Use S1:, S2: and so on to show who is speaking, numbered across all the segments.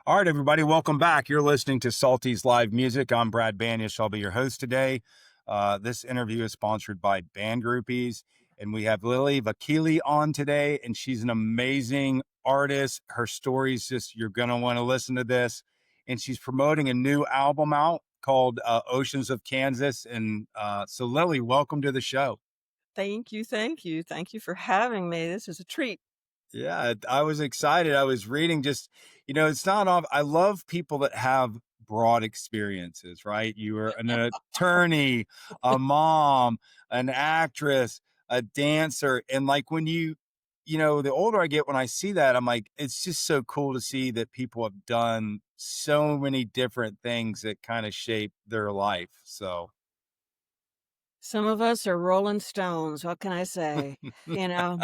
S1: All right, everybody, welcome back. You're listening to Salty's Live Music. I'm Brad Banish. I'll be your host today. This interview is sponsored by Band Groupies, and we have Lily Vakili on today, and she's an amazing artist. Her story's just, you're going to want to listen to this. And she's promoting a new album out called Oceans of Kansas. And so, Lily, welcome to the show.
S2: Thank you, thank you. Thank you for having me. This is a treat.
S1: Yeah, I was excited. I was reading just, it's not off. I love people that have broad experiences, right? You were an attorney, a mom, an actress, a dancer. And like when the older I get, when I see that, I'm like, it's just so cool to see that people have done so many different things that kind of shape their life. So
S2: Some of us are Rolling Stones, what can I say? You know?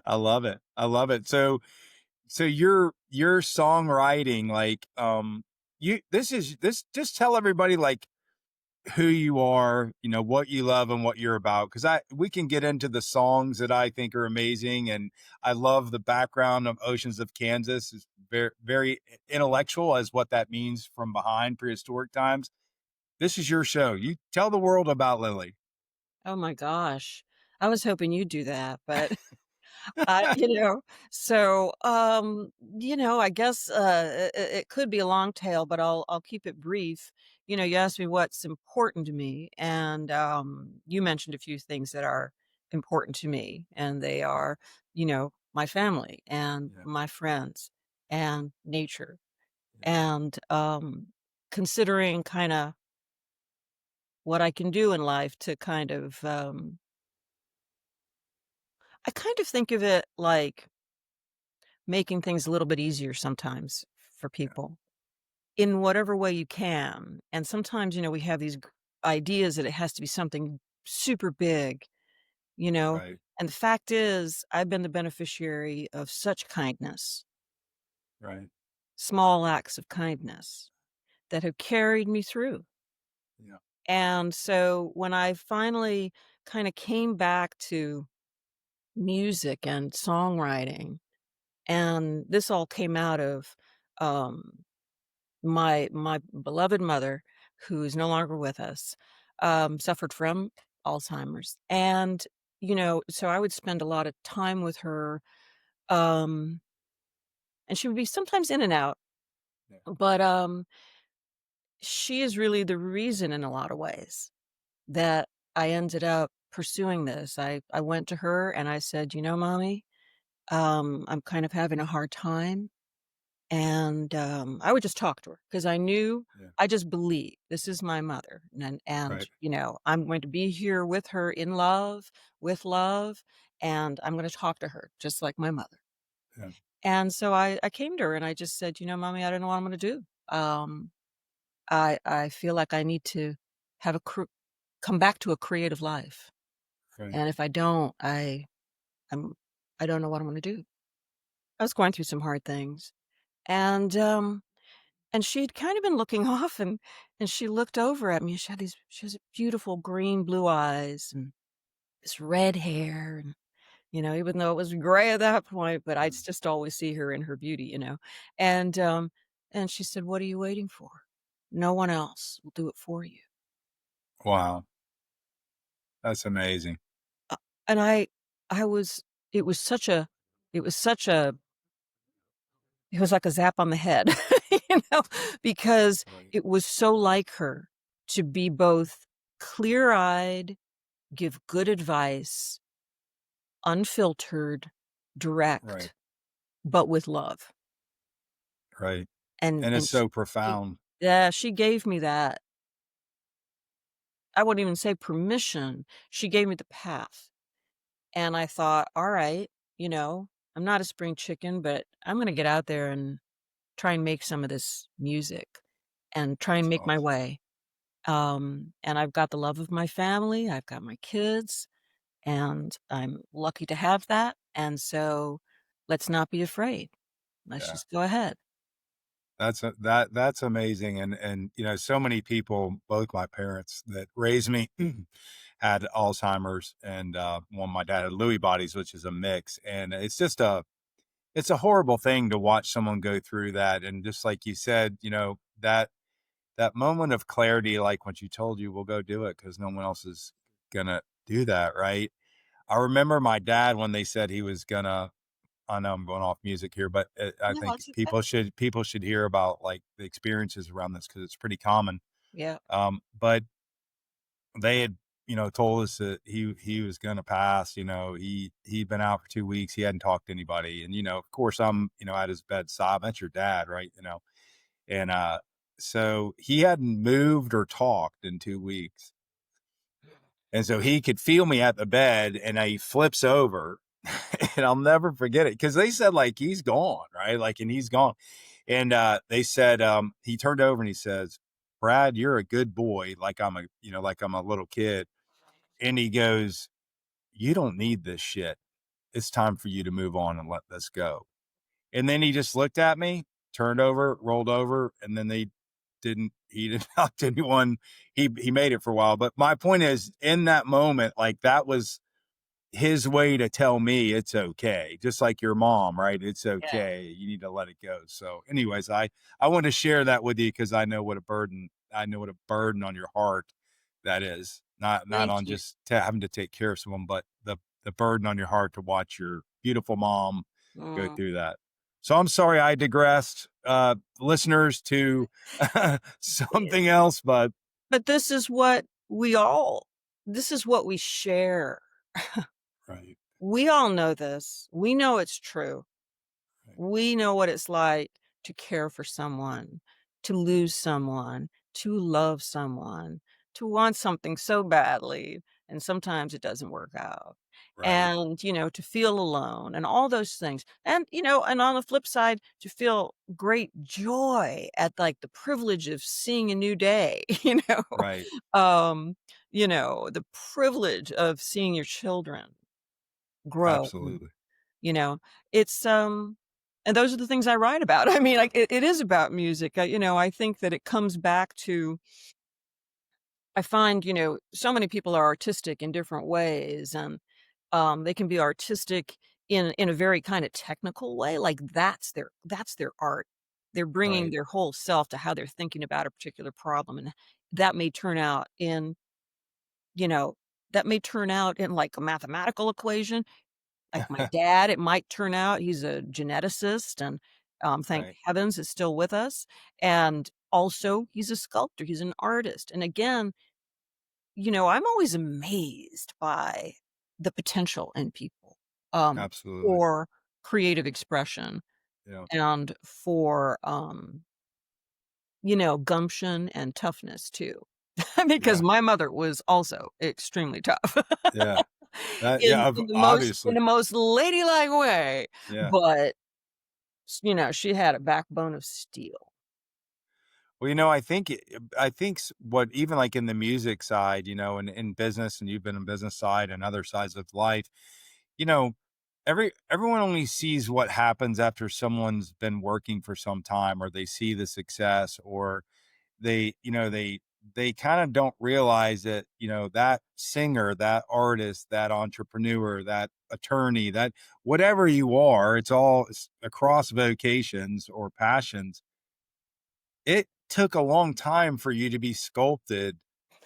S1: I love it. I love it. So your songwriting, like, you this just tell everybody like who you are, what you love and what you're about. Cause we can get into the songs that I think are amazing. And I love the background of Oceans of Kansas. It's very, very intellectual as what that means from behind prehistoric times. This is your show. You tell the world about Lily.
S2: Oh my gosh. I was hoping you'd do that, but I you know, so, I guess, it could be a long tale, but I'll keep it brief. You asked me what's important to me, and, you mentioned a few things that are important to me, and they are, my family and
S1: Yeah.
S2: my friends and nature.
S1: Yeah.
S2: And, considering kinda what I can do in life to I kind of think of it like making things a little bit easier sometimes for
S1: Yeah.
S2: people in whatever way you can. And sometimes, we have these ideas that it has to be something super big, you know?
S1: Right.
S2: And the fact is, I've been the beneficiary of such kindness,
S1: Right.
S2: small acts of kindness that have carried me through.
S1: Yeah.
S2: And so when I finally kind of came back to music and songwriting, and this all came out of um, my beloved mother, who is no longer with us, suffered from Alzheimer's, and so I would spend a lot of time with her, um, and she would be sometimes in and out,
S1: Yeah.
S2: but she is really the reason in a lot of ways that I ended up pursuing this. I went to her and I said, Mommy, I'm kind of having a hard time. And, I would just talk to her because I knew
S1: Yeah.
S2: I just believe this is my mother, and,
S1: Right.
S2: I'm going to be here with her in love, with love, and I'm gonna talk to her just like my mother.
S1: Yeah.
S2: And so I came to her and I just said, Mommy, I don't know what I'm gonna do. Um, I feel like I need to have come back to a creative life,
S1: Right.
S2: and if I don't, I'm I don't know what I'm gonna do." I was going through some hard things, and, she'd kind of been looking off, and she looked over at me. She has beautiful green blue eyes and this red hair, and, even though it was gray at that point, but I'd
S1: Mm.
S2: just always see her in her beauty. And, she said, "What are you waiting for? No one else will do it for you."
S1: Wow. That's amazing.
S2: Uh, and I was it was such a it was such a it was like a zap on the head, you know, because
S1: Right.
S2: it was so like her to be both clear-eyed, give good advice, unfiltered,
S1: Right.
S2: direct, but with love.
S1: Right.
S2: And
S1: And it's
S2: and
S1: so
S2: she
S1: profound.
S2: yeah, she gave me that. I wouldn't even say permission, she gave me the path. And I thought, "All right, I'm not a spring chicken, but I'm gonna get out there and try and make some of this music and try and
S1: That's
S2: make my
S1: awesome.
S2: way." And I've got the love of my family, I've got my kids, and I'm lucky to have that, and so let's not be afraid. Let's
S1: Yeah.
S2: just go ahead.
S1: That's amazing. And so many people, both my parents that raised me had Alzheimer's and one my dad had Lewy bodies, which is a mix. And it's a horrible thing to watch someone go through that, and just like you said, that moment of clarity, like when she told you, "We'll go do it," because no one else is gonna do that, right? I remember my dad when they said he was gonna I know I'm going off music here, but, I
S2: No,
S1: think
S2: it's okay.
S1: people should hear about, like, the experiences around this because it's pretty common.
S2: Yeah.
S1: But they had, told us that he was gonna pass. He'd been out for 2 weeks, he hadn't talked to anybody, and, of course, I'm, at his bedside. That's your dad, right? And, so he hadn't moved or talked in 2 weeks, and so he could feel me at the bed, and he flips over, and I'll never forget it because they said, like, "He's gone," right? Like, and he's gone, and, they said, he turned over and he says, "Brad, you're a good boy," like I'm a little kid, and he goes, "You don't need this shit. It's time for you to move on and let this go." And then he just looked at me, turned over, rolled over, and then he didn't talk to anyone. He made it for a while. But my point is, in that moment, like, that was his way to tell me it's okay, just like your mom, right? It's
S2: Yeah.
S1: okay. You need to let it go. So, anyways, I want to share that with you because I know what a burden on your heart that is. Not
S2: Thank
S1: on
S2: you.
S1: just having to take care of someone, but the burden on your heart to watch your beautiful mom go
S2: Mm,
S1: through that. So I'm sorry I digressed, listeners, to
S2: yeah.
S1: something else, but
S2: But this is what we share.
S1: right,
S2: We all know this. We know it's true.
S1: right,
S2: We know what it's like to care for someone, to lose someone, to love someone, to want something so badly, and sometimes it doesn't work out.
S1: right,
S2: And, to feel alone and all those things. And, and on the flip side, to feel great joy at like the privilege of seeing a new day,
S1: right.
S2: um, the privilege of seeing your children grow.
S1: Absolutely.
S2: You know, it's, and those are the things I write about. I mean, like, it is about music. I think that it comes back to I find, so many people are artistic in different ways, and, they can be artistic in a very kinda technical way, like, that's their art. They're bringing
S1: Right.
S2: their whole self to how they're thinking about a particular problem, and that may turn out in, you know like, a mathematical equation. Like my dad, it might turn out he's a geneticist and, thank
S1: Right.
S2: heavens is still with us, and also he's a sculptor, he's an artist, and again, I'm always amazed by the potential in people,
S1: Absolutely.
S2: for creative expression
S1: Yeah.
S2: and for, gumption and toughness too. Because
S1: Yeah.
S2: my mother was also extremely tough.
S1: Yeah.
S2: In in
S1: Obviously.
S2: the most ladylike way,
S1: Yeah.
S2: but she had a backbone of steel.
S1: Well, I think what, even like in the music side, and in business, and you've been in business side and other sides of life, you know, everyone only sees what happens after someone's been working for some time, or they see the success, or they kind of don't realize that, that singer, that artist, that entrepreneur, that attorney, that whatever you are, it's across vocations or passions. It took a long time for you to be sculpted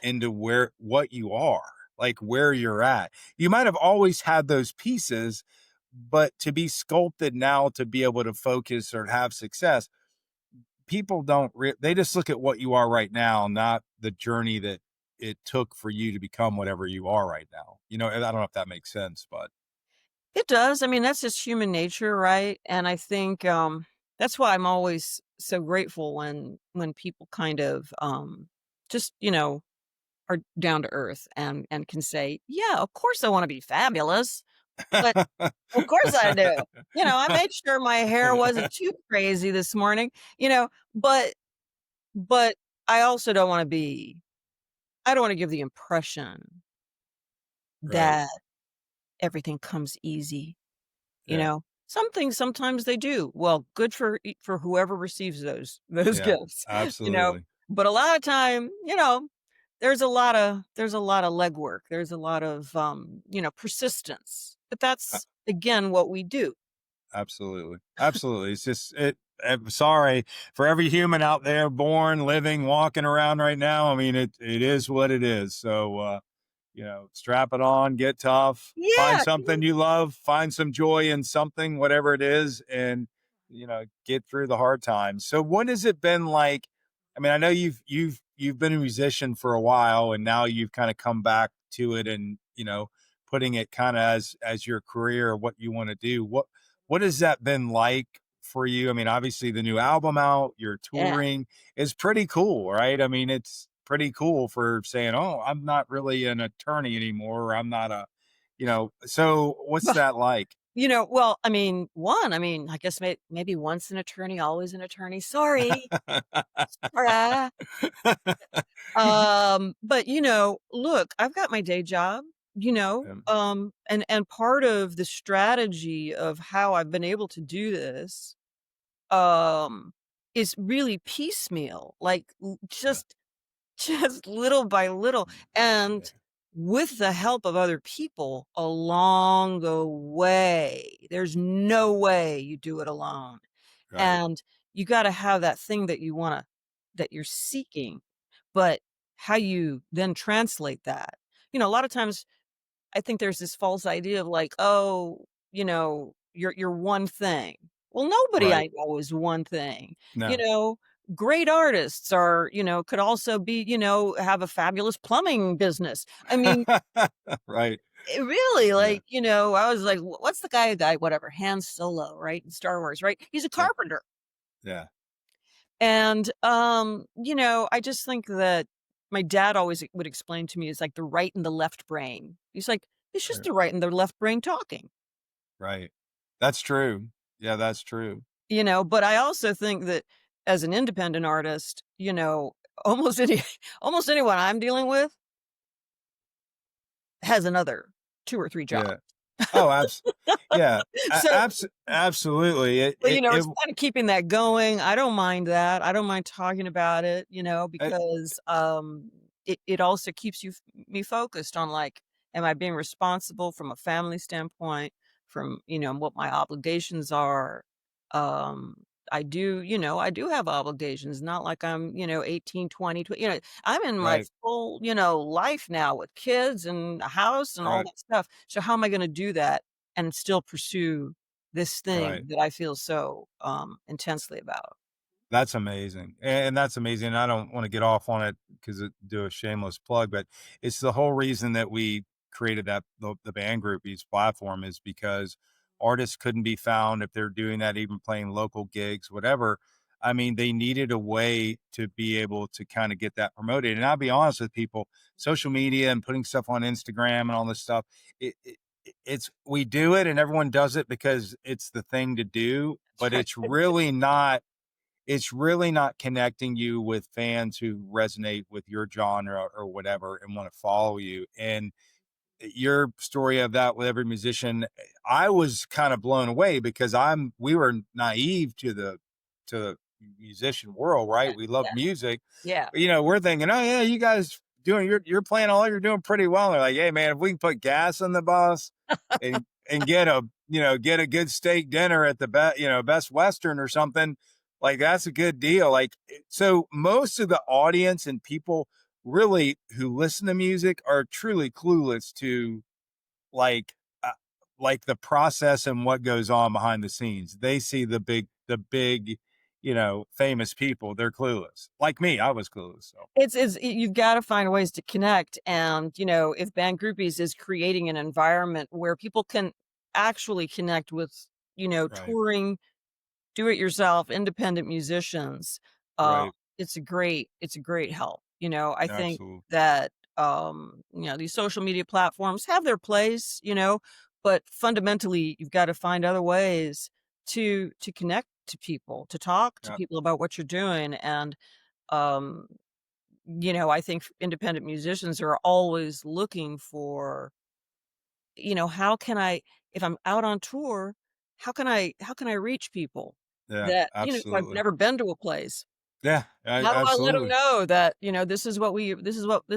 S1: into what you are, like where you're at. You might have always had those pieces, but to be sculpted now to be able to focus or have success, people they just look at what you are right now, not the journey that it took for you to become whatever you are right now. And I don't know if that makes sense, but
S2: It does, I mean, that's just human nature, right? And I think, that's why I'm always so grateful when people kind of, just, are down to earth and can say, "Yeah, of course I wanna be fabulous, but of course I do." I made sure my hair wasn't too crazy this morning, but but I don't wanna give the impression
S1: right.
S2: that everything comes easy, you
S1: Yeah.
S2: know? Some things sometimes they do. Well, good for whoever receives those
S1: Yeah.
S2: gifts, you know?
S1: Absolutely.
S2: But a lot of time, there's a lot of legwork. There's a lot of, persistence. But
S1: A-
S2: that's, again, what we do.
S1: Absolutely. Absolutely. It's just I'm sorry for every human out there born, living, walking around right now. I mean, it is what it is. So strap it on, get tough, find
S2: Yeah,
S1: something you love, find some joy in something, whatever it is, and get through the hard times. So what has it been like? I mean, I know you've been a musician for a while and now you've kind of come back to it and, putting it kind of as your career or what you want to do. What has that been like for you? I mean, obviously the new album out, you're
S2: yeah.
S1: touring is pretty cool, right? I mean, it's pretty cool for saying, "Oh, I'm not really an attorney anymore, or I'm not a," so what's that like?
S2: Well, I mean, I guess maybe once an attorney, always an attorney. Sorry. Sorry. But, look, I've got my day job,
S1: Um,
S2: and part of the strategy of how I've been able to do this, um, is really piecemeal, like,
S1: yeah,
S2: just little by little,
S1: yeah,
S2: and with the help of other people along the way. There's no way you do it alone,
S1: right,
S2: and you gotta have that thing that you're seeking, but how you then translate that. A lot of times I think there's this false idea of like, "Oh, you're one thing." Well, nobody
S1: right.
S2: I know is one thing. You
S1: No,
S2: know, great artists are, could also be, have a fabulous plumbing business. I mean,
S1: right,
S2: really,
S1: yeah,
S2: like, I was like, What's the guy, whatever, Han Solo, right, in Star Wars, right? He's a
S1: yeah,
S2: carpenter."
S1: yeah,
S2: And, I just think that my dad always would explain to me it's like the right and the left brain. He's like, "It's just
S1: right,
S2: the right and the left brain talking."
S1: right. That's true. Yeah, that's true.
S2: But I also think that as an independent artist, almost any almost anyone I'm dealing with has another 2 or 3 jobs.
S1: Yeah. Oh, yeah,
S2: So
S1: absolutely.
S2: But, it's kinda keeping that going. I don't mind that. I don't mind talking about it,
S1: It,
S2: because, it also keeps me focused on, like, am I being responsible from a family standpoint, from, what my obligations are? Um, I do have obligations, not like I'm, 18, 20, I'm in my
S1: right,
S2: full, life now with kids and a house and all
S1: right,
S2: that stuff. So how am I gonna do that and still pursue this
S1: right.
S2: thing that I feel so, intensely about?
S1: That's amazing, and that's amazing. I don't want to get off on it because do a shameless plug, but it's the whole reason that we created the band groupies platform is because artists couldn't be found if they're doing that, even playing local gigs, whatever. I mean, they needed a way to be able to kind of get that promoted. And I'll be honest with people, social media and putting stuff on Instagram and all this stuff, it's we do it and everyone does it because it's the thing to do, but it's really not connecting you with fans who resonate with your genre or whatever and want to follow you. And your story of that with every musician, I was kind of blown away because we were naive to the musician world, right?
S2: Yeah,
S1: We love
S2: yeah,
S1: music.
S2: yeah.
S1: We're thinking, oh yeah, you guys you're playing all you're doing pretty well. They're like, hey man, if we can put gas on the bus and get a good steak dinner at the Best Western or something, like that's a good deal. Like so most of the audience and people really who listen to music are truly clueless to like uh, like the process and what goes on behind the scenes. They see the big, famous people. They're clueless. Like me, I was clueless. So
S2: You've gotta find ways to connect, and, if Band Groupies is creating an environment where people can actually connect with,
S1: right,
S2: touring do it yourself, independent musicians, uh,
S1: right,
S2: it's a great help. I think
S1: absolutely,
S2: that, these social media platforms have their place, but fundamentally, you've gotta find other ways to connect to people, to talk to
S1: yeah,
S2: people about what you're doing, and, um, I think independent musicians are always looking for, how can I if I'm out on tour, how can I reach people
S1: yeah,
S2: that, if I've
S1: absolutely,
S2: never been to a place,
S1: yeah,
S2: how do I let them
S1: absolutely,
S2: know that, this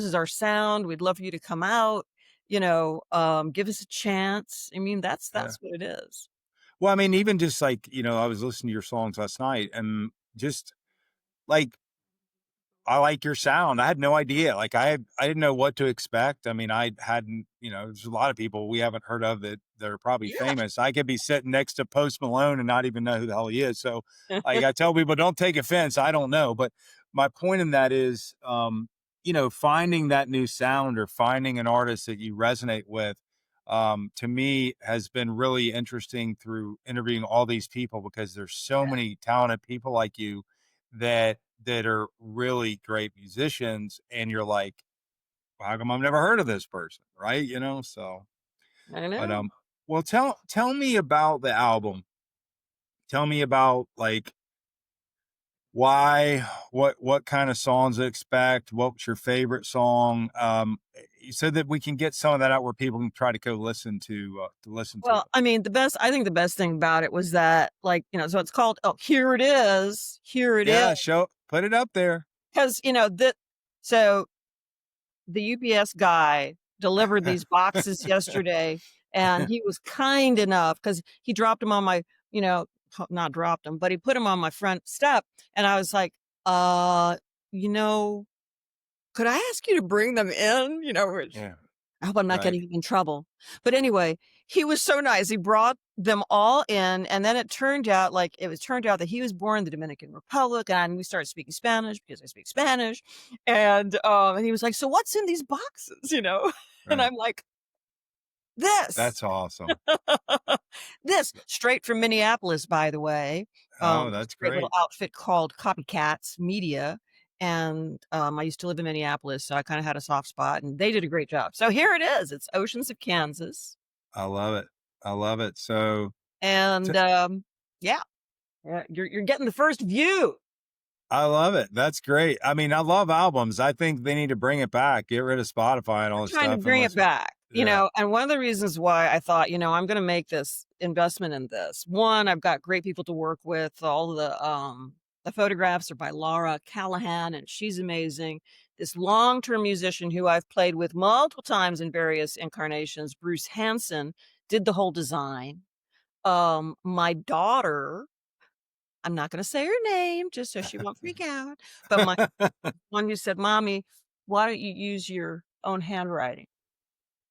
S2: is our sound, we'd love for you to come out, give us a chance. I mean, that's
S1: yeah.
S2: that's what it is.
S1: Well, I mean, even just like, I was listening to your songs last night and just like I like your sound. I had no idea. Like I didn't know what to expect. I mean, I hadn't, there's a lot of people we haven't heard of that are probably
S2: Yeah.
S1: famous. I could be sitting next to Post Malone and not even know who the hell he is. So like I tell people, don't take offense. I don't know. But my point in that is finding that new sound or finding an artist that you resonate with, to me has been really interesting through interviewing all these people because there's so many talented people like you that are really great musicians, and you're like, "Well, how come I've never heard of this person?" Right? So,
S2: I
S1: but,
S2: know.
S1: well, tell me about the album. Tell me about, like, why, what kinda songs to expect, what's your favorite song, so that we can get some of that out where people can try to go to listen to
S2: Well,
S1: it.
S2: I mean, I think the best thing about it was that, like, so it's called, "Oh, Here It Is, Here It Is,"
S1: Yeah, put it up there.
S2: 'cause, that so the UPS guy delivered these boxes yesterday, and he was kind enough because he dropped them on my, you know not dropped them, but he put them on my front step, and I was like, "Uh, you know, could I ask you to bring them in?" Which
S1: Yeah,
S2: I hope I'm not
S1: right,
S2: getting him in trouble. But anyway, he was so nice. He brought them all in, and then it turned out that he was born in the Dominican Republic, and we started speaking Spanish because I speak Spanish. And he was like, "So what's in these boxes?" And
S1: right.
S2: I'm like, "This."
S1: That's awesome.
S2: This, straight from Minneapolis, by the way.
S1: Oh,
S2: It's
S1: that's
S2: a great little
S1: great.
S2: outfit called Copycats Media, and, I used to live in Minneapolis, so I kinda had a soft spot, and they did a great job. So here it is, it's Oceans of Kansas,
S1: I love it. I love it. So,
S2: and, yeah, you're getting the first view.
S1: I love it. That's great. I mean, I love albums. I think they need to bring it back. Get rid of Spotify and all
S2: We're
S1: this
S2: trying to
S1: stuff and
S2: bring it
S1: listen.
S2: back,
S1: Yeah.
S2: and one of the reasons why I thought, I'm gonna make this investment in this. One, I've got great people to work with. All the photographs are by Laura Callahan, and she's amazing. This long-term musician who I've played with multiple times in various incarnations, Bruce Hanson, did the whole design. My daughter, I'm not gonna say her name just so she won't freak out, but my one who said, "Mommy, why don't you use your own handwriting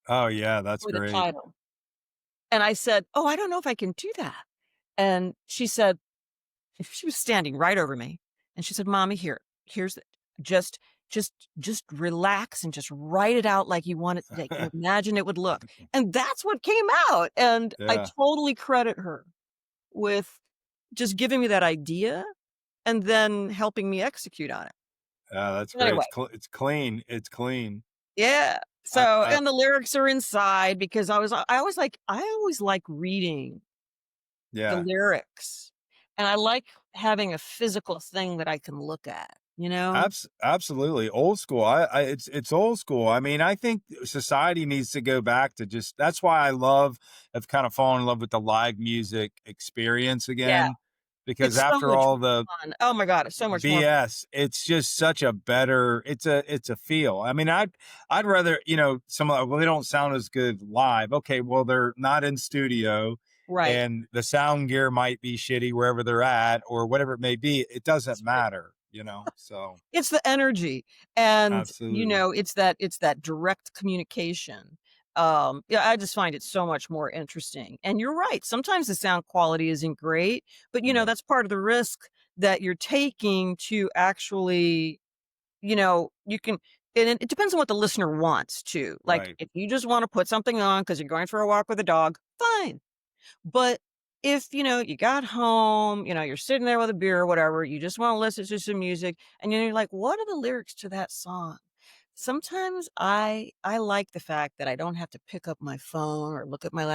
S1: Oh, yeah, that's
S2: for the
S1: great.
S2: title?" And I said, "Oh, I don't know if I can do that." And she was standing right over me, and she said, "Mommy, here's the just just relax and just write it out like you want it like you imagine it would look." And that's what came out, and I
S1: Yeah.
S2: totally credit her with just giving me that idea and then helping me execute on it.
S1: Yeah, that's great.
S2: Anyway,
S1: It's clean. It's clean.
S2: yeah.
S1: I
S2: So,
S1: I
S2: and the lyrics are inside because I always like reading the
S1: yeah.
S2: lyrics, and I like having a physical thing that I can look at, you know?
S1: Absolutely. Old school. It's old school. I mean, I think society needs to go back to just that's why I've kind of fallen in love with the live music experience
S2: Yeah,
S1: again. Because
S2: it's so
S1: after
S2: much
S1: all the
S2: more fun. Oh my god, it's so much more fun.
S1: BS. It's just such a better it's a feel. I mean, I'd rather, some well, they don't sound as good live. Okay, well, they're not in studio
S2: Right.
S1: and the sound gear might be shitty wherever they're at or whatever it may be. It doesn't
S2: That's right.
S1: matter. So
S2: It's the energy, and,
S1: absolutely.
S2: it's that direct communication. Yeah, I just find it so much more interesting, and you're right, sometimes the sound quality isn't great, but,
S1: No.
S2: that's part of the risk that you're taking to actually, you can and it depends on what the listener wants too. Like,
S1: Right.
S2: if you just wanna put something on because 'cause you're going for a walk with a dog, fine. But if, you got home, you're sitting there with a beer or whatever, you just wanna listen to some music, and you're like, "What are the lyrics to that song?" Sometimes I like the fact that I don't have to pick up my phone or look at my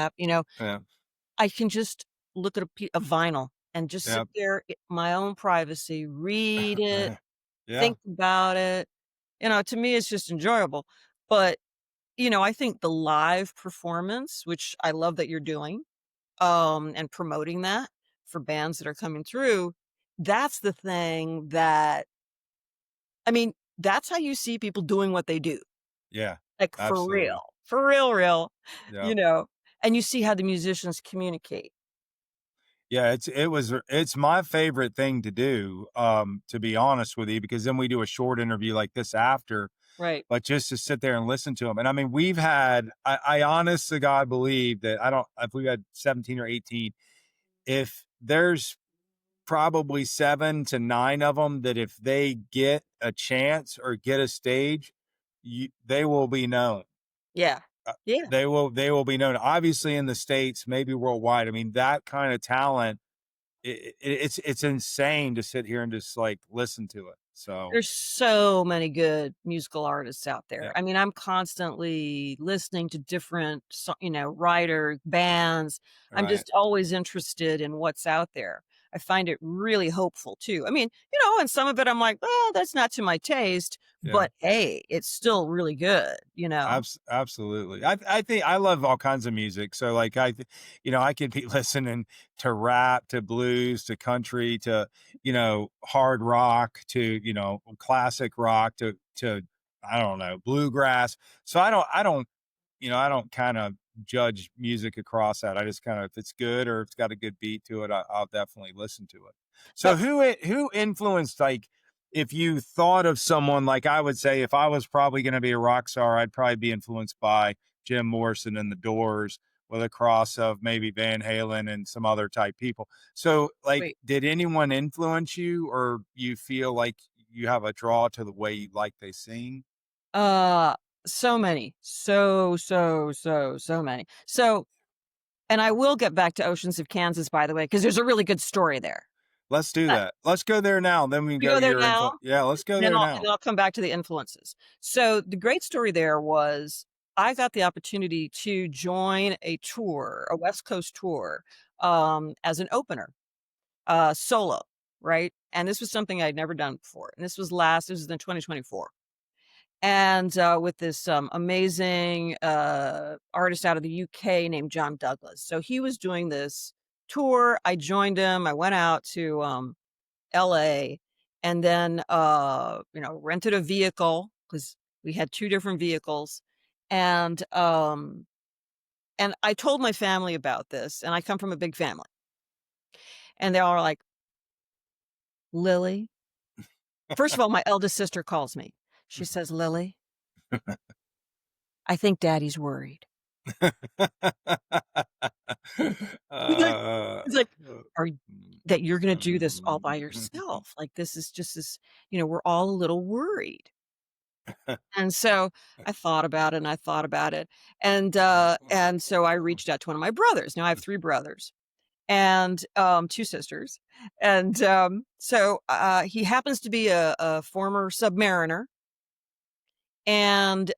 S1: Yeah.
S2: I can just look at a vinyl and just sit
S1: Yeah.
S2: there in my own privacy, read it,
S1: Yeah.
S2: think about it. To me, it's just enjoyable. But, I think the live performance, which I love that you're doing, and promoting that for bands that are coming through, that's the thing that I mean, that's how you see people doing what they do,
S1: Yeah.
S2: like,
S1: Absolutely.
S2: for real, real,
S1: Yeah.
S2: you know, and you see how the musicians communicate.
S1: Yeah, it's my favorite thing to do, to be honest with you, because then we do a short interview like this after,
S2: Right.
S1: but just to sit there and listen to them. And I mean, I honest to God believe that I don't, if we had 17 or 18, if there's probably 7 to 9 of them that if they get a chance or get a stage, they will be known.
S2: Yeah.
S1: Uh,
S2: Yeah.
S1: they will be known, obviously in the States, maybe worldwide. I mean, that kind of talent, it's insane to sit here and just, like, listen to it. So,
S2: There's so many good musical artists out there.
S1: yeah,
S2: I mean, I'm constantly listening to different writer bands. I'm
S1: right,
S2: just always interested in what's out there. I find it really hopeful too. I mean, and some of it I'm like, "Oh, that's not to my taste,"
S1: yeah.
S2: but hey, it's still really good, you know?
S1: Absolutely. I think I love all kinds of music. So like I could be listening to rap, to blues, to country, to hard rock, to classic rock, to I don't know, bluegrass. So I don't kind of judge music across that. I just kind of, if it's good or if it's got a good beat to it, I'll definitely listen to it. So
S2: So
S1: who influenced, like, if you thought of someone, like, I would say if I was probably going to be a rock star, I'd probably be influenced by Jim Morrison and the Doors, with a cross of maybe Van Halen and some other type people. So, like,
S2: wait.
S1: did anyone influence you, or you feel like you have a draw to the way you like they sing?
S2: Uh, so many. So many. So and I will get back to Oceans of Kansas, by the way, because there's a really good story there.
S1: Let's do
S2: Uh,
S1: that. Let's go there now, then we can
S2: we
S1: go
S2: go
S1: to
S2: there
S1: your
S2: now,
S1: info. Yeah, let's go
S2: then
S1: there
S2: I'll and
S1: now.
S2: then I'll come back to the influences. So, the great story there was I got the opportunity to join a tour, a West Coast tour, as an opener, solo, right? And this was something I'd never done before, and this was in 2024. And, with this, amazing, artist out of the UK named John Douglas. So, he was doing this tour, I joined him, I went out to, LA and then, rented a vehicle because we had 2 different vehicles, and, and I told my family about this, and I come from a big family, and they all are like, "Lily?" First of all, my eldest sister calls me. She says, "Lily, I think daddy's worried."
S1: Uh,
S2: It's like, "Are y
S1: mm,
S2: that you're gonna do this all by
S1: mm.
S2: yourself? Like, this is just we're all a little worried." And so I thought about it and I thought about it. And so I reached out to one of my brothers. Now I have 3 brothers and, 2 sisters. And, he happens to be a former submariner, and,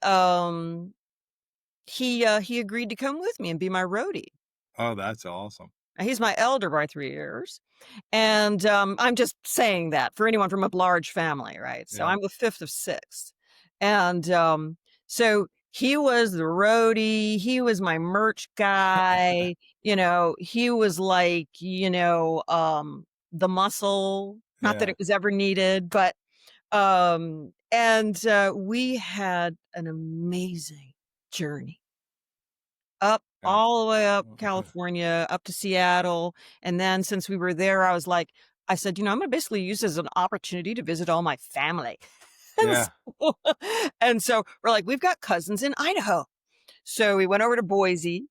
S2: he agreed to come with me and be my roadie.
S1: Oh, that's awesome.
S2: Now he's my elder by 3 years, and, I'm just saying that for anyone from a large family, right? So
S1: Yeah.
S2: I'm the 5th of 6. And, so he was the roadie, he was my merch guy, he was like, the muscle, not that
S1: Yeah.
S2: it was ever needed, but, we had an amazing journey. Up
S1: That's
S2: all the way up California, up to Seattle, and then since we were there, I said, "I'm gonna basically use this as an opportunity to visit all my family." And
S1: yeah.
S2: so and so we're like, "We've got cousins in Idaho." So we went over to Boise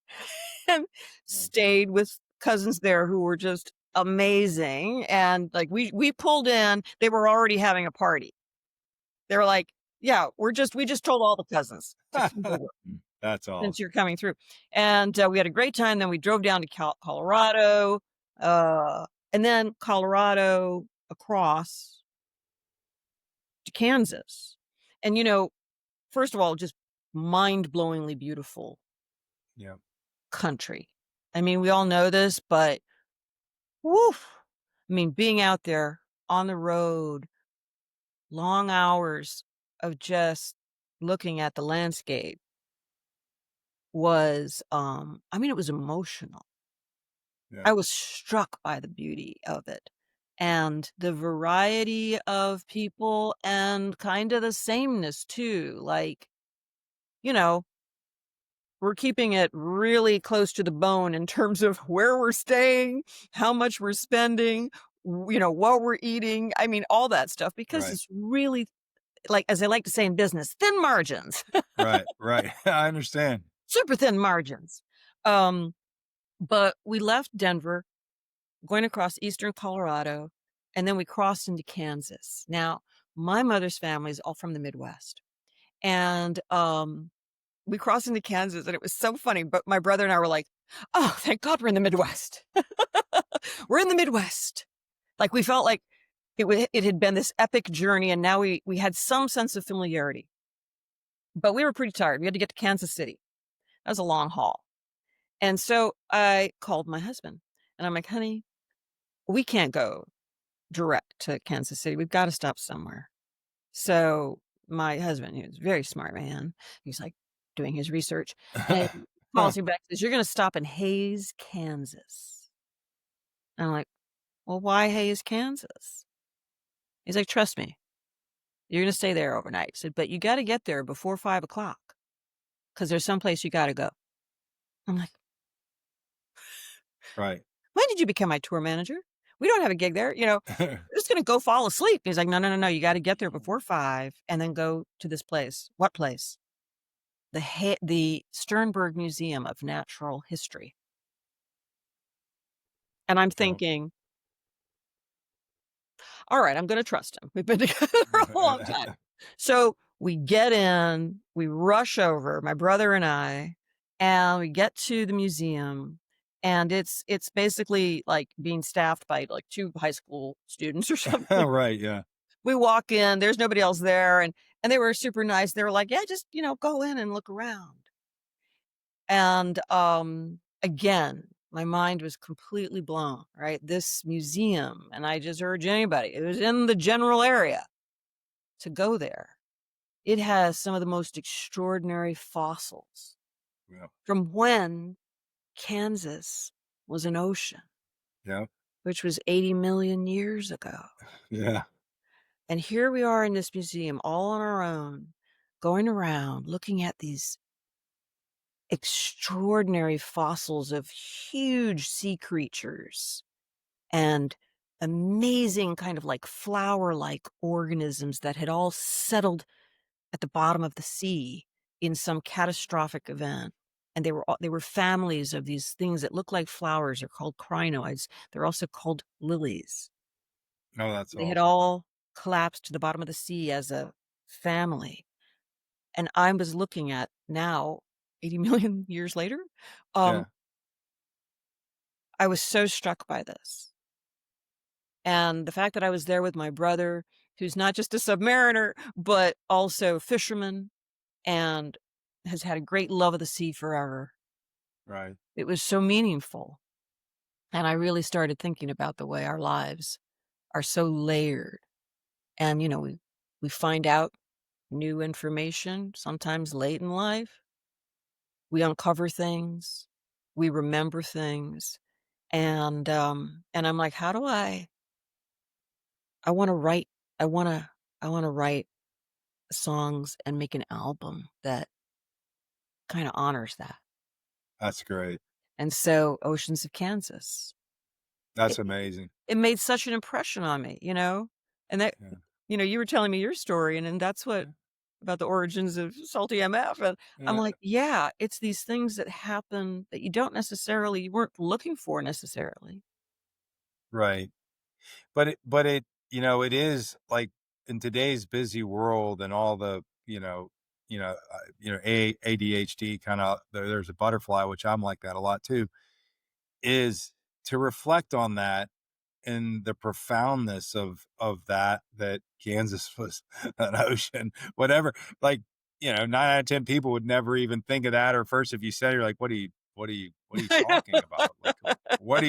S2: and stayed with cousins there who were just amazing, and, like, we pulled in, they were already having a party. They were like, "Yeah, we just told all the cousins to come over."
S1: That's
S2: Since
S1: awesome.
S2: you're coming through. And, we had a great time, then we drove down to Colorado, and then Colorado across to Kansas. And, first of all, just mind-blowingly beautiful
S1: Yeah.
S2: country. I mean, we all know this, but woof. I mean, being out there on the road, long hours of just looking at the landscape was, it was emotional.
S1: Yeah.
S2: I was struck by the beauty of it, and the variety of people and kinda the sameness too, like, you know, we're keeping it really close to the bone in terms of where we're staying, how much we're spending, what we're eating. I mean, all that stuff because
S1: Right.
S2: it's really, like, as I like to say in business, thin margins,
S1: Right. Right. I understand.
S2: super thin margins. Um, but we left Denver, going across eastern Colorado, and then we crossed into Kansas. Now, my mother's family is all from the Midwest. And we crossed into Kansas and it was so funny. But my brother and I were like, oh, thank God we're in the Midwest. We're in the Midwest. Like we felt like it had been this epic journey and now we had some sense of familiarity. But we were pretty tired. We had to get to Kansas City. That was a long haul. And so I called my husband and I'm like, honey, we can't go direct to Kansas City. We've got to stop somewhere. So my husband, who's a very smart man, he's like doing his research and calls me back, says, "You're gonna stop in Hays, Kansas." And I'm like, "Well, why Hays, Kansas?" He's like, "Trust me, you're gonna stay there overnight." He said, "But you gotta get there before 5 o'clock because there's someplace you gotta go." I'm like,
S1: Right.
S2: "When did you become my tour manager? We don't have a gig there, we're just gonna go fall asleep." He's like, "No, no, no, no, you gotta get there before 5 and then go to this place." "What place?" The Sternberg Museum of Natural History. And I'm
S1: Well,
S2: thinking, "All right, I'm gonna trust him. We've been together for a long time." So, we get in, we rush over, my brother and we get to the museum, and it's basically like being staffed by, like, 2 high school students or something.
S1: right. Yeah.
S2: We walk in, there's nobody else there, and they were super nice. They were like, "Yeah, just, go in and look around." And, again, my mind was completely blown, right? This museum, and I just urge anybody who's in the general area to go there. It has some of the most extraordinary fossils
S1: Yeah.
S2: from when Kansas was an ocean,
S1: Yeah.
S2: which was 80 million years ago.
S1: Yeah.
S2: And here we are in this museum all on our own, going around looking at these extraordinary fossils of huge sea creatures and amazing kind of like flower-like organisms that had all settled at the bottom of the sea in some catastrophic event. And they were families of these things that look like flowers. They're called crinoids. They're also called lilies.
S1: No, that's
S2: They had
S1: awesome.
S2: all collapsed to the bottom of the sea as a family. And I was looking at now, 80 million years later, um,
S1: Yeah.
S2: I was so struck by this. And the fact that I was there with my brother, who's not just a submariner, but also a fisherman and has had a great love of the sea forever.
S1: Right.
S2: It was so meaningful. And I really started thinking about the way our lives are so layered. And, we find out new information, sometimes late in life. We uncover things, we remember things. And I'm like, how do I wanna write I wanna write songs and make an album that kinda honors that.
S1: That's great.
S2: And so Oceans of Kansas,
S1: That's
S2: it
S1: amazing.
S2: it made such an impression on me, And that
S1: Yeah.
S2: you were telling me your story, and that's what
S1: Yeah.
S2: about the origins of Salty MF, and I'm
S1: Yeah.
S2: like, yeah, it's these things that happen that you weren't looking for necessarily.
S1: Right. But it is like in today's busy world and all the, ADHD kind of there's a butterfly, which I'm like that a lot too, is to reflect on that and the profoundness of that Kansas was an ocean, whatever. Like, 9 out of 10 people would never even think of that, or first if you say you're like, what are you talking about? Like, what are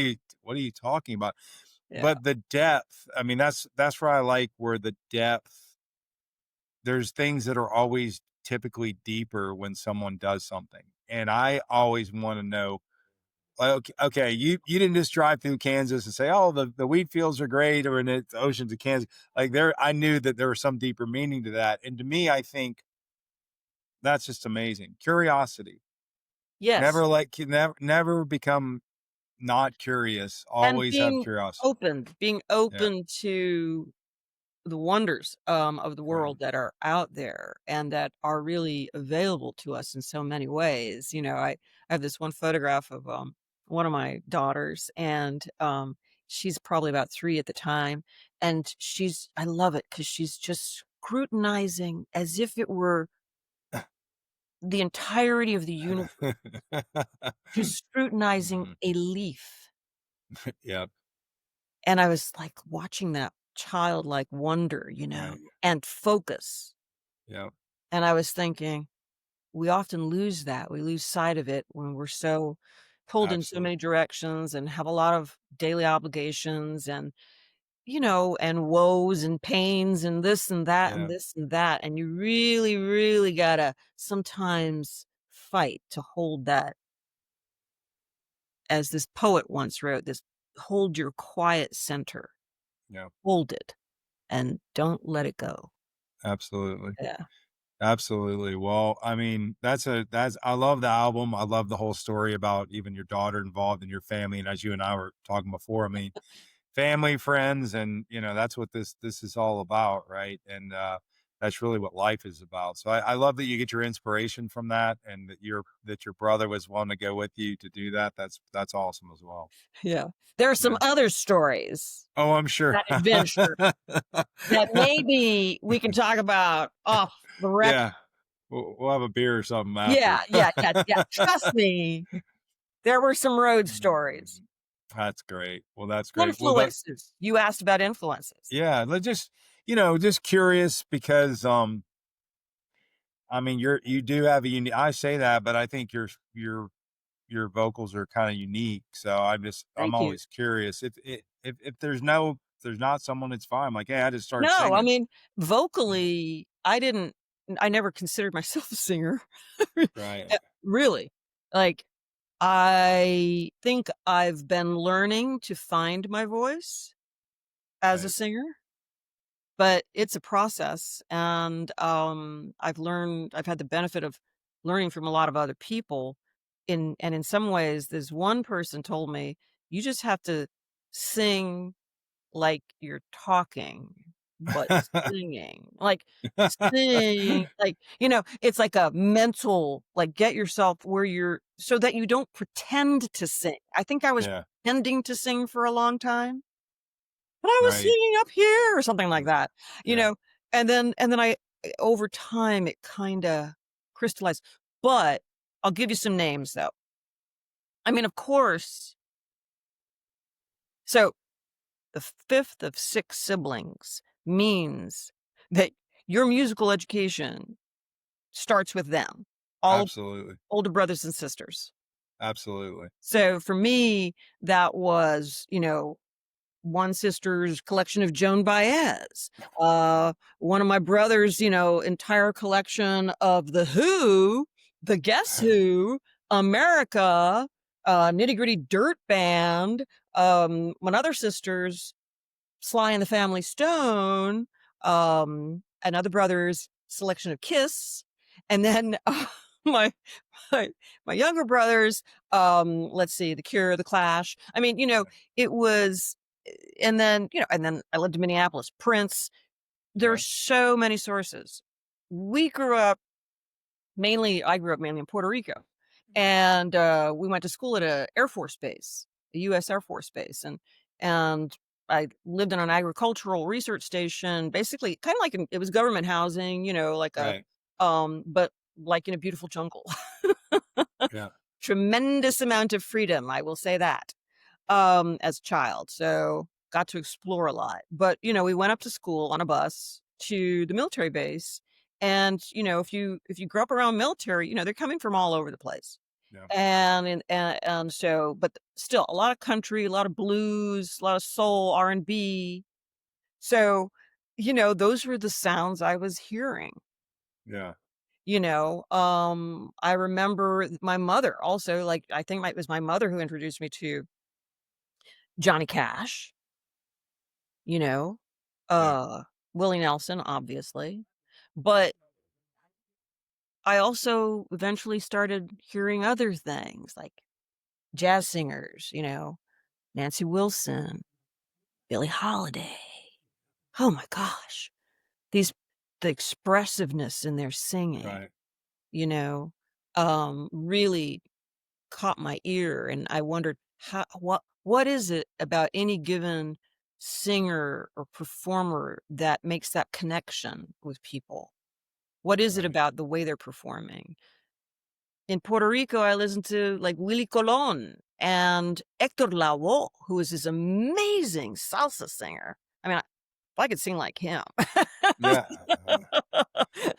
S1: you talking about?
S2: Yeah.
S1: But the depth, I mean, that's where I like where the depth there's things that are always typically deeper when someone does something. And I always want to know, like, okay, you didn't just drive through Kansas and say, "Oh, the wheat fields are great," or in the oceans of Kansas. Like I knew that there was some deeper meaning to that. And to me, I think that's just amazing. Curiosity.
S2: Yes,
S1: never become not curious,
S2: and
S1: always have curiosity.
S2: being
S1: Yeah,
S2: open to the wonders, of the
S1: right.
S2: world that are out there and that are really available to us in so many ways. I have this one photograph of, one of my daughters, and, she's probably about 3 at the time, and I love it because she's just scrutinizing as if it were the entirety of the universe. She's scrutinizing
S1: Mhm.
S2: a leaf,
S1: Yep,
S2: and I was, like, watching that childlike wonder,
S1: right.
S2: and focus,
S1: Yep,
S2: and I was thinking, we often lose that. We lose sight of it when we're so pulled in so
S1: absolutely.
S2: many directions and have a lot of daily obligations and, and woes and pains and this and that and
S1: Yeah,
S2: this and that. And you really, really gotta sometimes fight to hold that, as this poet once wrote, this hold your quiet center,
S1: yeah,
S2: hold it and don't let it go.
S1: absolutely.
S2: Yeah.
S1: Absolutely. Well, I mean, that's I love the album. I love the whole story about even your daughter involved in your family. And as you and I were talking before, I mean, family, friends, and that's what this is all about, right? And that's really what life is about. So I love that you get your inspiration from that, and that your brother was willing to go with you to do that. That's awesome as well.
S2: Yeah. There are some
S1: Yeah.
S2: other stories,
S1: Oh, I'm sure.
S2: that adventure, that maybe we can talk about off the record.
S1: Yeah. We'll have a beer or something
S2: Yeah,
S1: after.
S2: yeah, yeah, yeah. Trust me, there were some road stories.
S1: Mm, that's great. Well, that's great. Well,
S2: Influences. You asked about influences.
S1: yeah, let's just curious because I mean, you do have a unique. I say that, but I think your vocals are kind of unique. So I'm
S2: Thank you.
S1: always curious. If there's not someone, it's fine. I'm like, hey, I just started
S2: No, I
S1: singing.
S2: mean,
S1: Yeah,
S2: vocally, I never considered myself a singer.
S1: right,
S2: Really. Like, I think I've been learning to find my voice as a
S1: right.
S2: singer. But it's a process, and, I've had the benefit of learning from a lot of other people, in some ways, this one person told me, "You just have to sing like you're talking, but singing." Like, sing, like, it's like a mental, like, get yourself where you're so that you don't pretend to sing. I think I was
S1: Yeah,
S2: pretending to sing for a long time. But I was
S1: right.
S2: singing up here or something like
S1: Mm,
S2: that, you
S1: yeah,
S2: know, and then over time, it kinda crystallized. But I'll give you some names, though. I mean, of course, so the 5th of 6 siblings means that your musical education starts with them, all
S1: absolutely,
S2: older brothers and sisters.
S1: absolutely.
S2: So for me, that was, one sister's collection of Joan Baez, one of my brother's, entire collection of The Who, The Guess Who, America, Nitty Gritty Dirt Band, one other sister's Sly and the Family Stone, another brother's selection of Kiss, and then my my my younger brothers, let's see, The Cure, The Clash. I mean,
S1: Yeah,
S2: it was and then I lived in Minneapolis, Prince. There are
S1: yeah,
S2: so many sources. We grew up I grew up mainly in Puerto Rico, and, we went to school at a Air Force base, a US Air Force base, and I lived in an agricultural research station, basically kinda like it was government housing, like
S1: right.
S2: but like in a beautiful jungle.
S1: Yeah,
S2: Tremendous amount of freedom, I will say that, as a child, so got to explore a lot. But, we went up to school on a bus to the military base, and, if you grew up around military, they're coming from all over the place.
S1: yeah,
S2: And so but still a lot of country, a lot of blues, a lot of soul, R&B. So, those were the sounds I was hearing.
S1: yeah.
S2: I remember my mother also, like, I think it was my mother who introduced me to Johnny Cash, you know,
S1: Yeah.
S2: uh, Willie Nelson, obviously, but I also eventually started hearing other things like jazz singers, Nancy Wilson, Billie Holiday. Oh my gosh. These the expressiveness in their singing,
S1: Right,
S2: you know, really caught my ear, and I wondered what is it about any given singer or performer that makes that connection with people? What is it
S1: right.
S2: about the way they're performing? In Puerto Rico, I listened to, like, Willie Colon and Hector Lavoe, who is this amazing salsa singer. I mean, if I could sing like him.
S1: Yeah,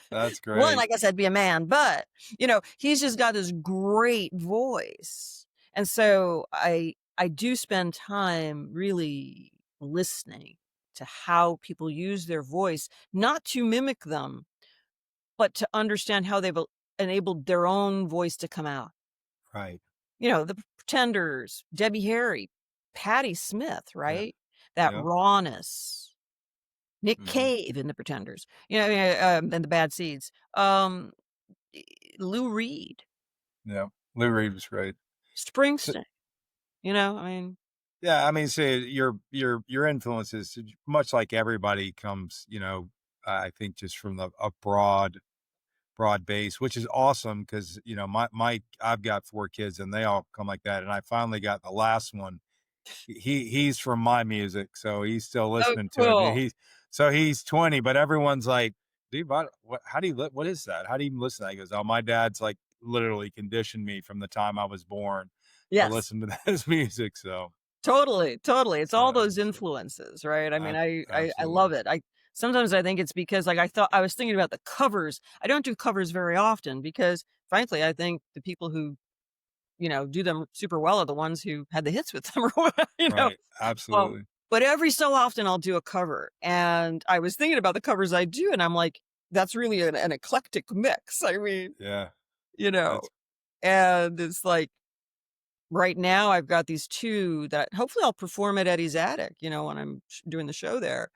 S1: that's
S2: One, I
S1: great.
S2: guess I'd be a man, but, he's just got this great voice. And so I do spend time really listening to how people use their voice, not to mimic them, but to understand how they've enabled their own voice to come out.
S1: Right.
S2: The Pretenders, Debbie Harry, Patti Smith,
S1: Yeah.
S2: right? That
S1: Yep.
S2: rawness. Nick
S1: Mhm.
S2: Cave in The Pretenders, and the Bad Seeds. E Lou Reed,
S1: Yeah. Lou Reed was great. So
S2: Springsteen, I mean,
S1: yeah, I mean, say your influences, much like everybody, comes, I think just from a broad base, which is awesome because my I've got 4 kids and they all come like that, and I finally got the last one. He's from my music, so he's still
S2: oh,
S1: listening to it. And
S2: cool.
S1: he's 20, but everyone's like, "Dude, what? How do you? What is that? How do you even listen to that?" He goes, "Oh, my dad's like literally conditioned me from the time I was born to
S2: Yes,
S1: listen to his music." So,
S2: totally, totally. It's all those
S1: so
S2: influences, right? I mean, I love
S1: absolutely
S2: it. I Sometimes I think it's because, like, I was thinking about the covers. I don't do covers very often because, frankly, I think the people who, do them super well are the ones who had the hits with them or what,
S1: right,
S2: Um,
S1: absolutely,
S2: but every so often I'll do a cover, and I was thinking about the covers I do, and I'm like, that's really an eclectic mix. I mean,
S1: yeah.
S2: you know,
S1: That's
S2: and it's like right now I've got these 2 that hopefully I'll perform at Eddie's Attic, when I'm doing the show there.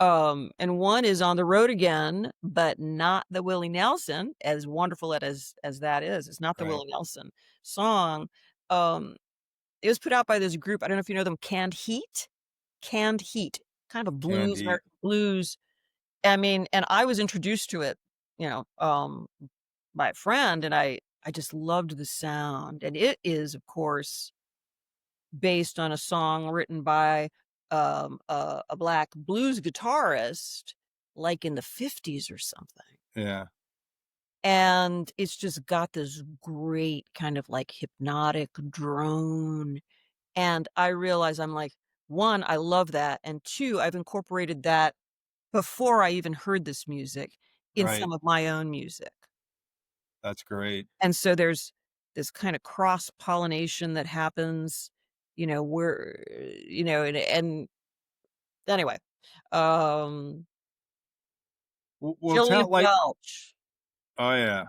S2: And one is On the Road Again, but not the Willie Nelson, as wonderful as that is. It's not the
S1: right.
S2: Willie Nelson song. Um, it was put out by this group. I don't know if you know them, Canned Heat. Canned Heat, kind of a blues,
S1: Candy,
S2: American blues. I mean, and I was introduced to it, by a friend, and I just loved the sound, and it is, of course, based on a song written by, a black blues guitarist, like, in the '50s or something,
S1: yeah,
S2: and it's just got this great kind of, like, hypnotic drone, and I realize I'm like, 1, I love that, and 2, I've incorporated that before I even heard this music in
S1: right.
S2: some of my own music.
S1: That's great.
S2: And so there's this kind of cross pollination that happens, where, and anyway, um,
S1: Well,
S2: Julia
S1: tell like,
S2: Welch.
S1: oh yeah,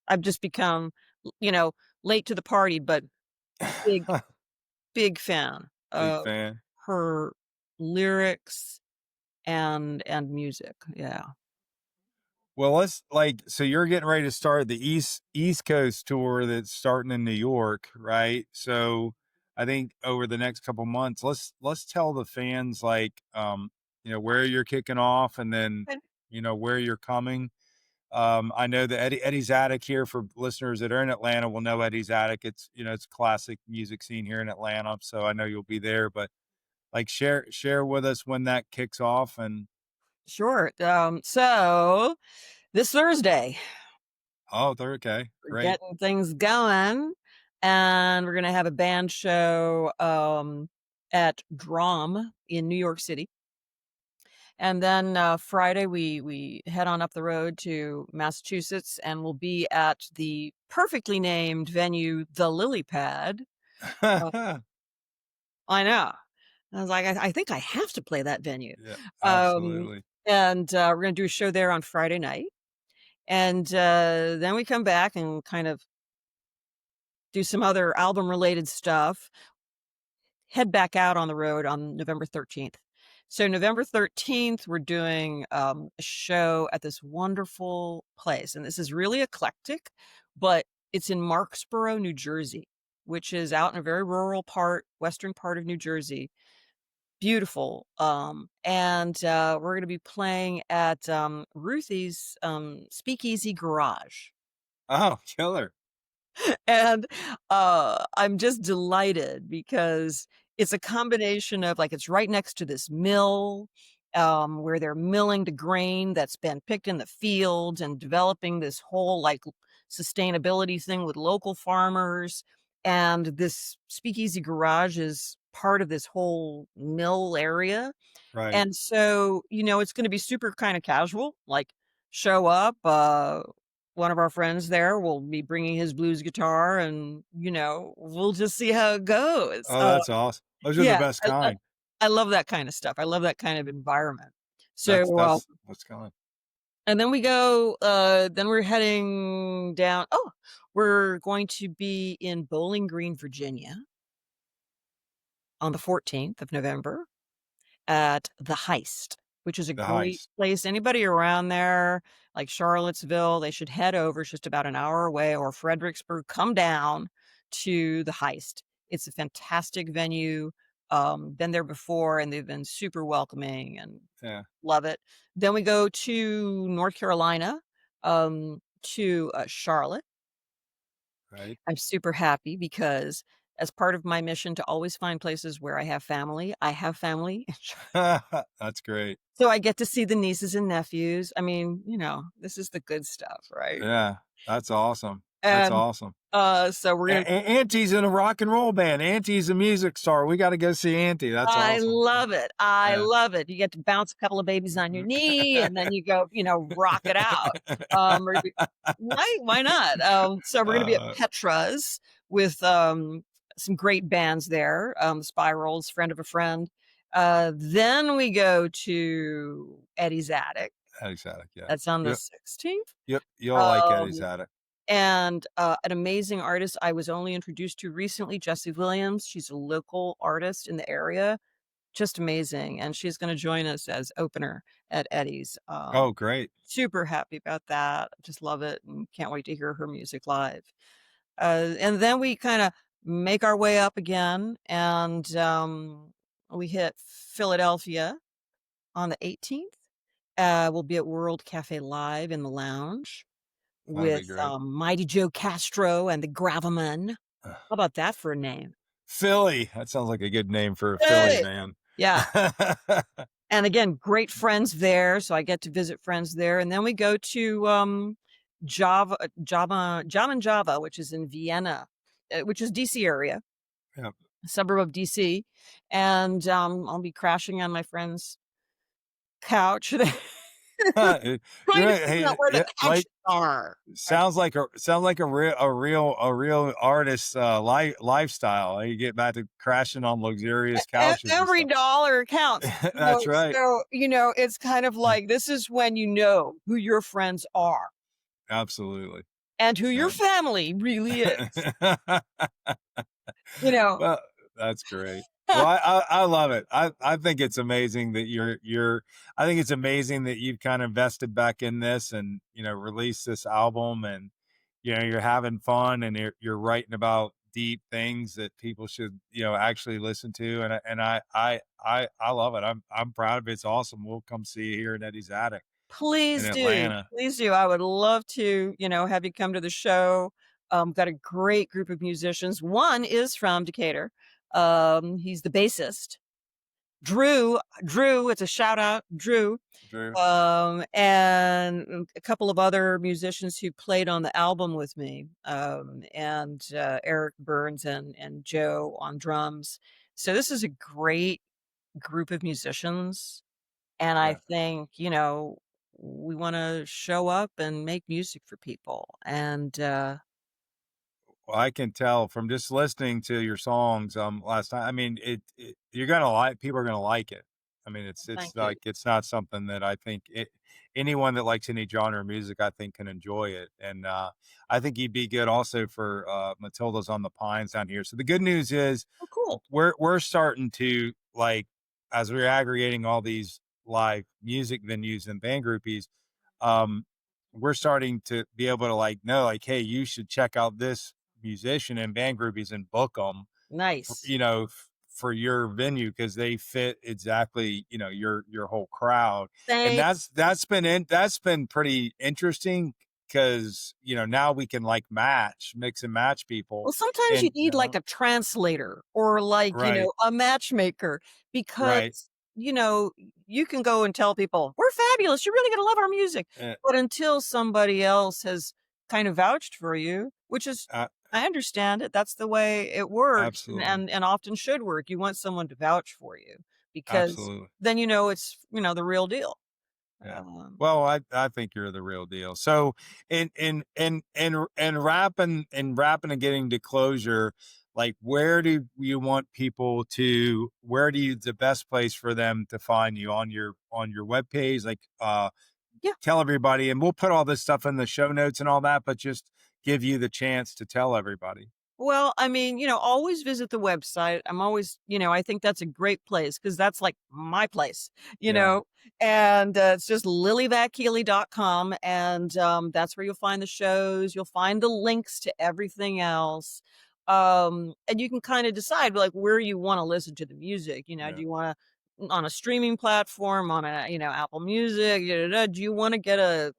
S2: I've just become, late to the party, but big, big fan
S1: big
S2: of
S1: fan.
S2: her lyrics and music. Yeah.
S1: Well, let's like so you're getting ready to start the East Coast tour that's starting in New York, right? So I think over the next couple months, let's tell the fans like where you're kicking off and then where you're coming. I know that Eddie's Attic here for listeners that are in Atlanta will know Eddie's Attic. It's it's classic music scene here in Atlanta. So I know you'll be there, but like share with us when that kicks off and
S2: Sure. So this Thursday,
S1: oh they're okay.
S2: we're
S1: Great.
S2: getting things going, and we're gonna have a band show, at Drum in New York City, and then, Friday, we head on up the road to Massachusetts, and we'll be at the perfectly named venue, The Lily Pad. Uh, I know. I was like, I think I have to play that venue.
S1: Yeah,
S2: Um,
S1: absolutely.
S2: and, we're gonna do a show there on Friday night, and, then we come back and kind of do some other album-related stuff, head back out on the road on November 13th. So November 13th, we're doing, a show at this wonderful place, and this is really eclectic, but it's in Marksboro, New Jersey, which is out in a very rural part, western part of New Jersey. Beautiful, and, we're gonna be playing at, Ruthie's, Speakeasy Garage.
S1: Oh, killer.
S2: And, I'm just delighted because it's a combination of, like, it's right next to this mill, where they're milling the grain that's been picked in the fields and developing this whole, like, sustainability thing with local farmers, and this speakeasy garage is part of this whole mill area,
S1: Right.
S2: and so, it's gonna be super kinda casual, like, show up, one of our friends there will be bringing his blues guitar and, we'll just see how it goes.
S1: Oh, that's awesome. Those are the
S2: Yeah,
S1: best
S2: I
S1: kind.
S2: I love that kinda stuff. I love that kind of environment.
S1: That's
S2: So,
S1: that's what's going.
S2: and then we go, then we're heading down we're going to be in Bowling Green, Virginia on the 14th of November at The Heist, which is a
S1: The
S2: great
S1: heist.
S2: place. Anybody around there, like Charlottesville, they should head over. It's just about an hour away, or Fredericksburg, come down to The Heist. It's a fantastic venue. Been there before and they've been super welcoming and
S1: Yeah,
S2: love it. Then we go to North Carolina, to Charlotte.
S1: right.
S2: I'm super happy because as part of my mission to always find places where I have family in
S1: That's great.
S2: so I get to see the nieces and nephews. I mean, this is the good stuff, right?
S1: Yeah, that's awesome. That's
S2: And,
S1: awesome.
S2: so we're gonna
S1: Auntie's in a rock and roll band. Auntie's a music star. We gotta go see Auntie. That's
S2: I
S1: awesome.
S2: love it. I
S1: Yeah.
S2: love it. You get to bounce a couple of babies on your knee, and then you go, rock it out. Or why not? So we're gonna be at
S1: Uh,
S2: Petra's with, some great bands there, Spirals, Friend of a Friend. Then we go to Eddie's Attic.
S1: Ecstatic, yeah.
S2: That's on the
S1: Yep,
S2: 16th.
S1: yep, you'll like Eddie's
S2: Um
S1: Attic.
S2: And, an amazing artist I was only introduced to recently, Jessie Williams. She's a local artist in the area, just amazing, and she's gonna join us as opener at Eddie's.
S1: Oh, great.
S2: Super happy about that. Just love it and can't wait to hear her music live. And then we kinda make our way up again, and, we hit Philadelphia on the 18th. We'll be at World Cafe Live in the lounge
S1: That'll be
S2: with,
S1: great.
S2: Mighty Joe Castro and the Gravamen.
S1: Ugh.
S2: How about that for a name?
S1: Philly. That sounds like a good name for a Philly
S2: Hey!
S1: man.
S2: Yeah, and again, great friends there, so I get to visit friends there, and then we go to, Java and Java, which is in Vienna, which is DC area,
S1: Yep.
S2: a suburb of DC, and, I'll be crashing on my friend's couch.
S1: You're
S2: Trying to
S1: right.
S2: figure out
S1: Hey,
S2: where the
S1: yeah,
S2: couches
S1: like
S2: are.
S1: sounds like a real artist lifestyle. You get back to crashing on luxurious couches and
S2: Every
S1: stuff.
S2: dollar counts,
S1: That's right.
S2: so, it's kind of like this is when you know who your friends are
S1: Absolutely.
S2: and who your
S1: Yeah.
S2: family really is, you know?
S1: Well, that's great. Well, I love it. I think it's amazing that you're I think it's amazing that you've kind of invested back in this and, released this album and, you're having fun and you're writing about deep things that people should, actually listen to. And I love it. I'm proud of it. It's awesome. We'll come see you here in Eddie's Attic in
S2: Please do,
S1: Atlanta.
S2: please do. I would love to, have you come to the show. Got a great group of musicians. One is from Decatur. He's the bassist. Drew, it's a shout out, Drew.
S1: Drew.
S2: And a couple of other musicians who played on the album with me, and Eric Burns and Joe on drums. So this is a great group of musicians, and I
S1: Yeah.
S2: think, we wanna show up and make music for people, and,
S1: Well, I can tell from just listening to your songs, last time. I mean, you're gonna like people are gonna like it. I mean, it's
S2: thank you.
S1: like it's not something that I think anyone that likes any genre of music, I think, can enjoy it. And I think you'd be good also for Matilda's on the Pines down here. So the good news is
S2: Oh, cool.
S1: we're starting to like as we're aggregating all these live music venues and band groupies, um, we're starting to be able to like know like, hey, you should check out this musician and band groupies and book them,
S2: Nice.
S1: for your venue because they fit exactly, your whole crowd. And
S2: Thank
S1: that's been pretty interesting because now we can like mix and match people
S2: Well, sometimes you
S1: and
S2: need like a translator or like,
S1: right,
S2: a matchmaker
S1: right,
S2: because, you can go and tell people, "We're fabulous. You're really gonna love our music."
S1: uh,
S2: But until somebody else has kind of vouched for you, which is
S1: uh,
S2: I understand it. That's the way it works and
S1: absolutely,
S2: and often should work. You want someone to vouch for you because
S1: absolutely.
S2: then it's, the real deal.
S1: Yeah.
S2: Um,
S1: Well, I think you're the real deal. So, and wrapping and getting to closure, like where do you the best place for them to find you on your webpage? Like,
S2: yeah.
S1: tell everybody, and we'll put all this stuff in the show notes and all that, but just give you the chance to tell everybody.
S2: Well, I mean, always visit the website. I'm always, I think that's a great place because that's like my place,
S1: Yeah.
S2: and it's just lilyvakili.com. And that's where you'll find the shows. You'll find the links to everything else. And you can kind of decide like where you want to listen to the music.
S1: Yeah.
S2: Do you want to on a streaming platform, on a, Apple Music? Do you want to get a,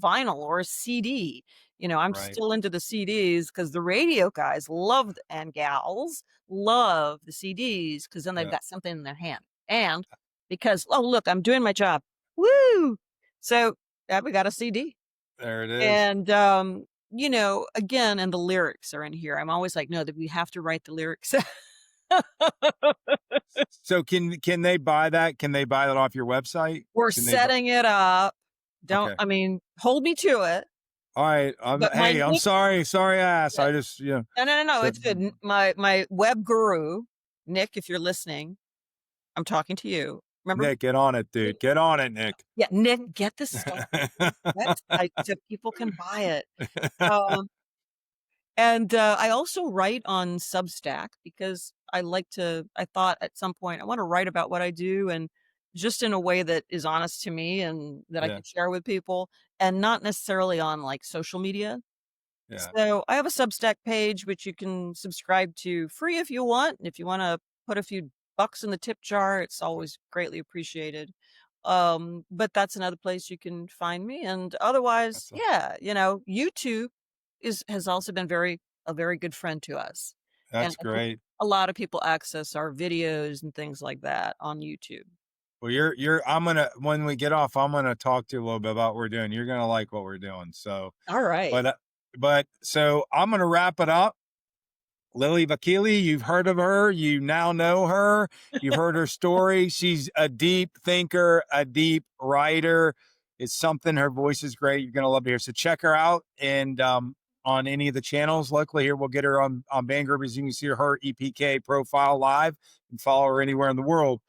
S2: vinyl or a CD? I'm
S1: Right.
S2: still into the CDs because the radio guys loved and gals love the CDs because then they've
S1: Yeah.
S2: got something in their hand. And because, oh, look, I'm doing my job. Woo! So yeah, we got a CD.
S1: There it is.
S2: And, again, and the lyrics are in here. I'm always like, no, that we have to write the lyrics.
S1: So can they buy that? Can they buy that off your website?
S2: We're
S1: Can they buy?
S2: setting it up. Don't,
S1: Okay.
S2: I mean, hold me to it.
S1: All right.
S2: But my
S1: Hey, I'm
S2: nick,
S1: sorry I asked. I just,
S2: no, no, no, no,
S1: so
S2: it's good. My web guru, Nick, if you're listening, I'm talking to you. Remember
S1: Nick, get on it, dude. Get on it, Nick.
S2: yeah, Nick, get this stuff website so people can buy it. Um, and, I also write on Substack because I thought at some point I wanna write about what I do and just in a way that is honest to me and that I
S1: Yeah,
S2: can share with people and not necessarily on, like, social media.
S1: yeah,
S2: So, I have a Substack page which you can subscribe to free if you want, and if you wanna put a few bucks in the tip jar, it's always greatly appreciated. But that's another place you can find me, and otherwise,
S1: that's a
S2: yeah, YouTube has also been a very good friend to us, and
S1: that's
S2: I think
S1: great.
S2: a lot of people access our videos and things like that on YouTube.
S1: Well, I'm gonna when we get off, I'm gonna talk to you a little bit about what we're doing. You're gonna like what we're doing. So,
S2: Alright.
S1: but I'm gonna wrap it up. Lily Vakili, you've heard of her. You now know her. You've heard her story. She's a deep thinker, a deep writer. It's something. Her voice is great. You're gonna love to hear. So check her out and on any of the channels. Luckily, here we'll get her on Band Group. As you can see her EPK profile live and follow her anywhere in the world.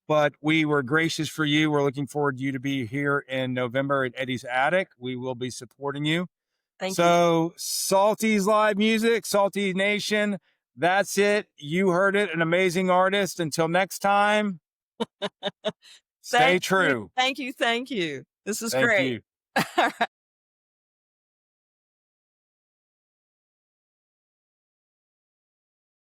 S1: But we were gracious for you. We're looking forward to you to be here in November at Eddie's Attic. We will be supporting you.
S2: Thank you.
S1: So, Salty's live music, Salty Nation. That's it. You heard it. An amazing artist. Until next time, stay
S2: Thank you.
S1: true.
S2: Thank you, thank you. This is
S1: Thank
S2: great.
S1: you.
S2: Alright.